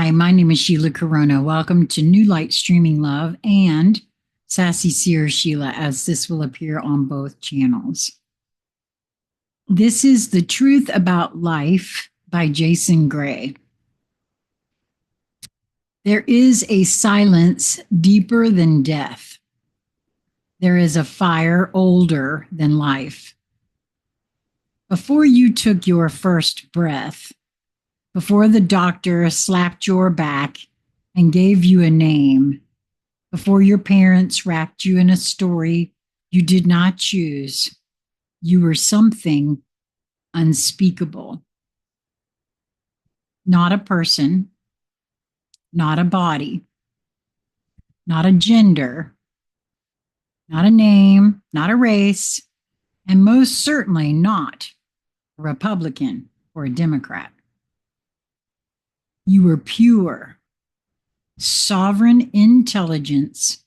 Hi, my name is Sheila Karuna. Welcome to New Light Streaming Love and Sassy Seer Sheila, as this will appear on both channels. This is The Truth About Life by Jason Gray. There is a silence deeper than death. There is a fire older than life. Before you took your first breath, before the doctor slapped your back and gave you a name, before your parents wrapped you in a story you did not choose, you were something unspeakable. Not a person, not a body, not a gender, not a name, not a race, and most certainly not a Republican or a Democrat. You were pure, sovereign intelligence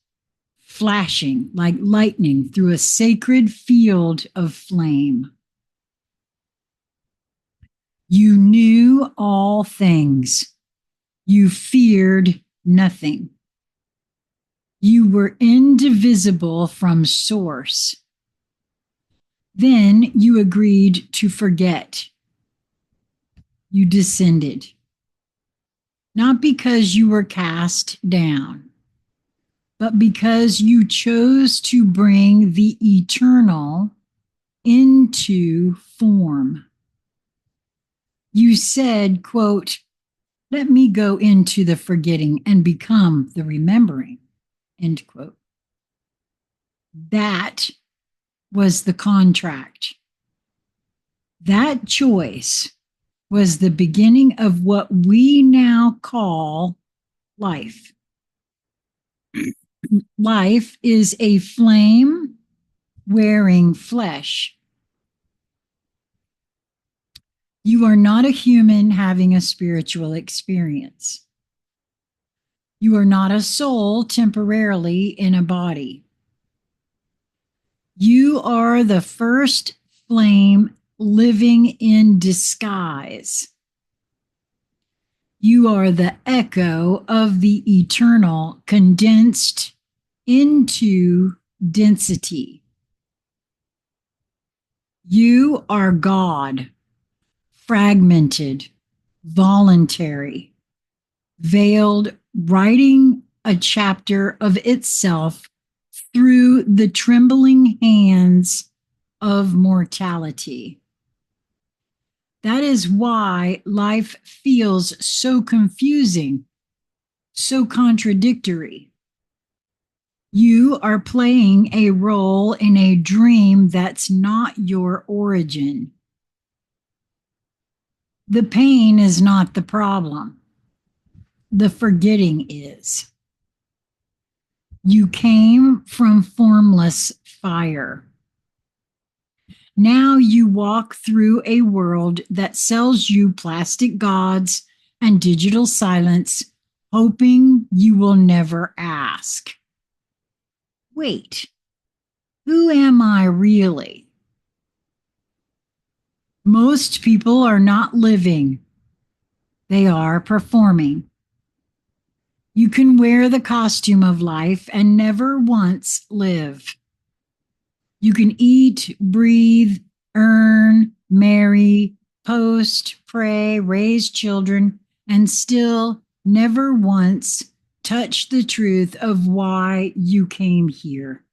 flashing like lightning through a sacred field of flame. You knew all things. You feared nothing. You were indivisible from source. Then you agreed to forget. You descended. Not because you were cast down, but because you chose to bring the eternal into form. You said, quote, "Let me go into the forgetting and become the remembering," end quote. That was the contract. That choice was the beginning of what we now call life. Life is a flame wearing flesh. You are not a human having a spiritual experience. You are not a soul temporarily in a body. You are the first flame living in disguise. You are the echo of the eternal condensed into density. You are God, fragmented, voluntary, veiled, writing a chapter of itself through the trembling hands of mortality. That is why life feels so confusing, so contradictory. You are playing a role in a dream that's not your origin. The pain is not the problem. The forgetting is. You came from formless fire. Now you walk through a world that sells you plastic gods and digital silence, hoping you will never ask. Wait, who am I really? Most people are not living. They are performing. You can wear the costume of life and never once live. You can eat, breathe, earn, marry, post, pray, raise children, and still never once touch the truth of why you came here.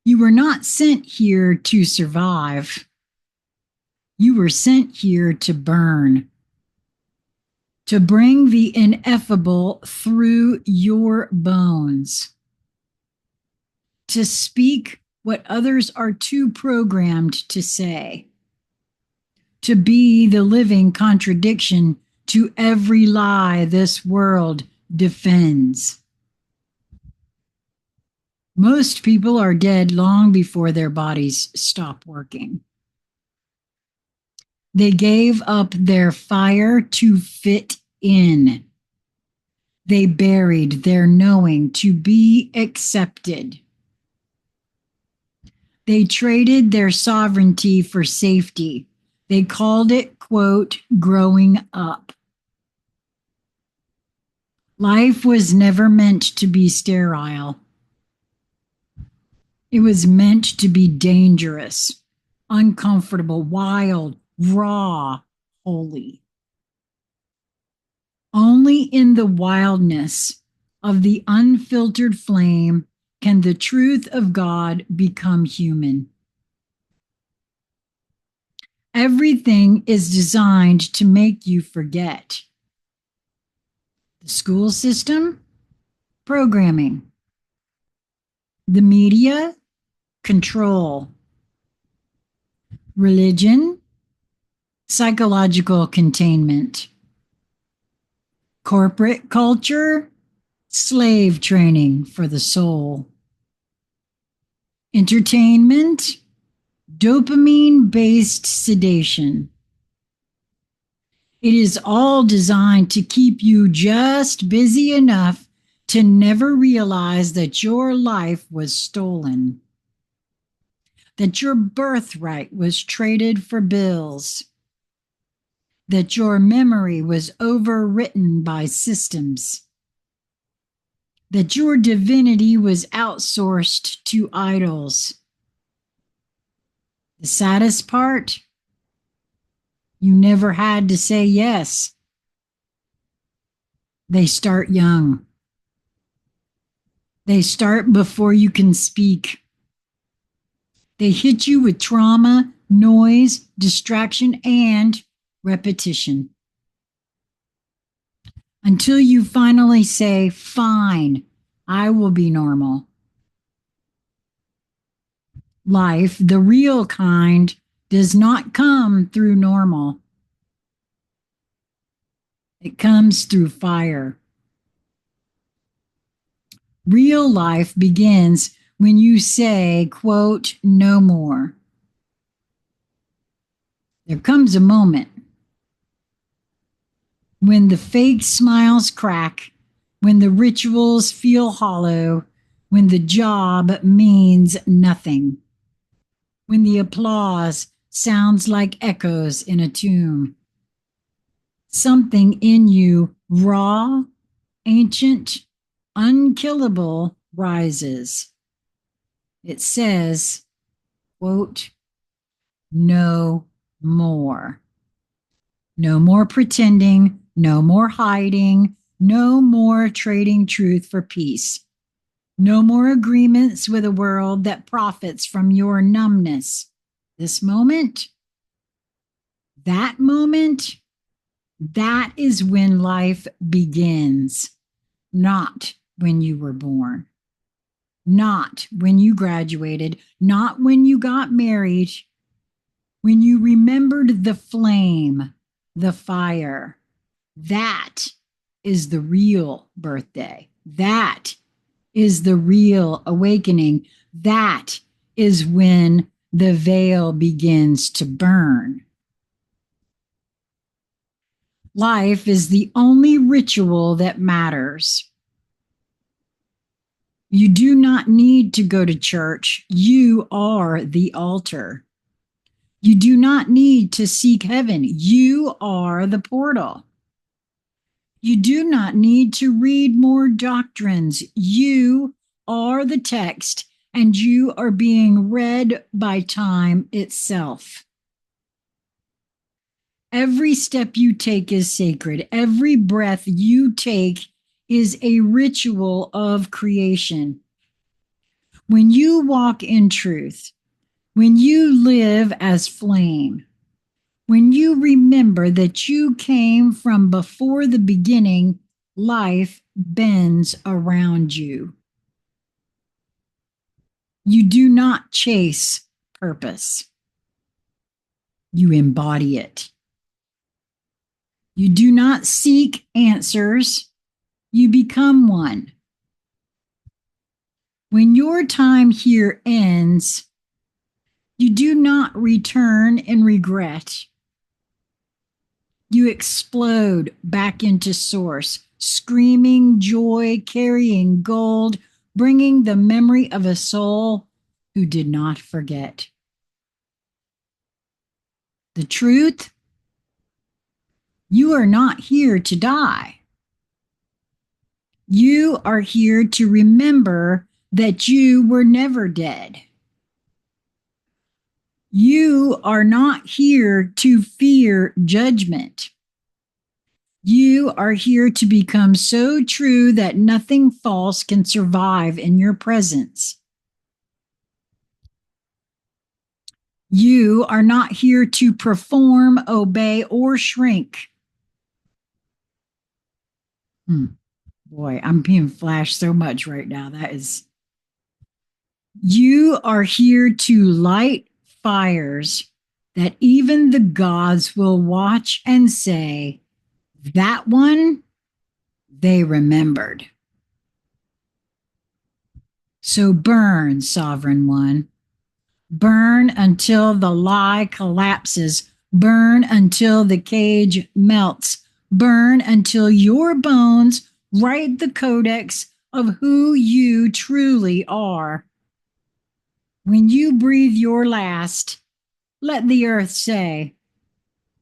You were not sent here to survive. You were sent here to burn, to bring the ineffable through your bones, to speak what others are too programmed to say, to be the living contradiction to every lie this world defends. Most people are dead long before their bodies stop working. They gave up their fire to fit in. They buried their knowing to be accepted. They traded their sovereignty for safety. They called it, quote, growing up. Life was never meant to be sterile. It was meant to be dangerous, uncomfortable, wild, raw, holy. Only in the wildness of the unfiltered flame can the truth of God become human. Everything is designed to make you forget. The school system, programming. The media, control. Religion, psychological containment. Corporate culture, slave training for the soul. Entertainment, dopamine based sedation. It is all designed to keep you just busy enough to never realize that your life was stolen, that your birthright was traded for bills, that your memory was overwritten by systems, that your divinity was outsourced to idols. The saddest part, you never had to say yes. They start young. They start before you can speak. They hit you with trauma, noise, distraction, and repetition. Until you finally say, fine, I will be normal. Life, the real kind, does not come through normal. It comes through fire. Real life begins when you say, quote, no more. There comes a moment when the fake smiles crack, when the rituals feel hollow, when the job means nothing, when the applause sounds like echoes in a tomb. Something in you, raw, ancient, unkillable, rises. It says, quote, no more. No more pretending, no more hiding, no more trading truth for peace. No more agreements with a world that profits from your numbness. This moment, that moment, that is when life begins, not when you were born, not when you graduated, not when you got married, when you remembered the flame, the fire. That is the real birthday. That is the real awakening. That is when the veil begins to burn. Life is the only ritual that matters. You do not need to go to church. You are the altar. You do not need to seek heaven. You are the portal. You do not need to read more doctrines. You are the text, and you are being read by time itself. Every step you take is sacred. Every breath you take is a ritual of creation. When you walk in truth, when you live as flame, when you remember that you came from before the beginning, life bends around you. You do not chase purpose. You embody it. You do not seek answers. You become one. When your time here ends, you do not return in regret. You explode back into source, screaming joy, carrying gold, bringing the memory of a soul who did not forget. The truth, you are not here to die. You are here to remember that you were never dead. You are not here to fear judgment. You are here to become so true that nothing false can survive in your presence. You are not here to perform, obey, or shrink. Boy, I'm being flashed so much right now. That is. You are here to light fires that even the gods will watch and say, that one they remembered. So burn, sovereign one. Burn until the lie collapses. Burn until the cage melts. Burn until your bones write the codex of who you truly are. When you breathe your last, let the earth say,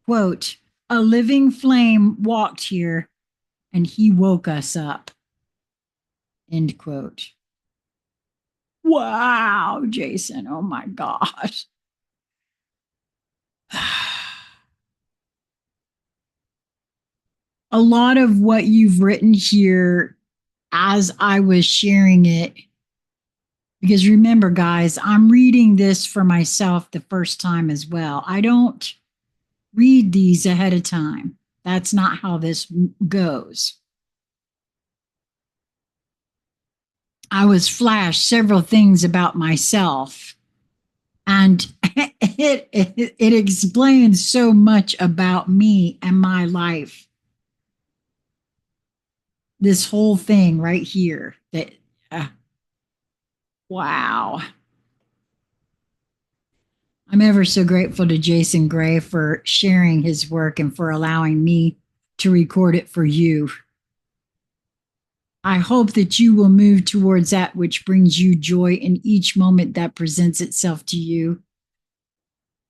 quote, a living flame walked here and he woke us up. End quote. Wow, Jason. Oh my gosh. A lot of what you've written here as I was sharing it, because remember, guys, I'm reading this for myself the first time as well. I don't read these ahead of time. That's not how this goes. I was flashed several things about myself, and it explains so much about me and my life. This whole thing right here that wow. I'm ever so grateful to Jason Gray for sharing his work and for allowing me to record it for you. I hope that you will move towards that which brings you joy in each moment that presents itself to you.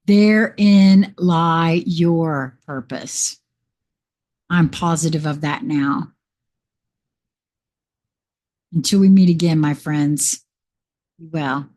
Therein lie your purpose. I'm positive of that now. Until we meet again, my friends, be well.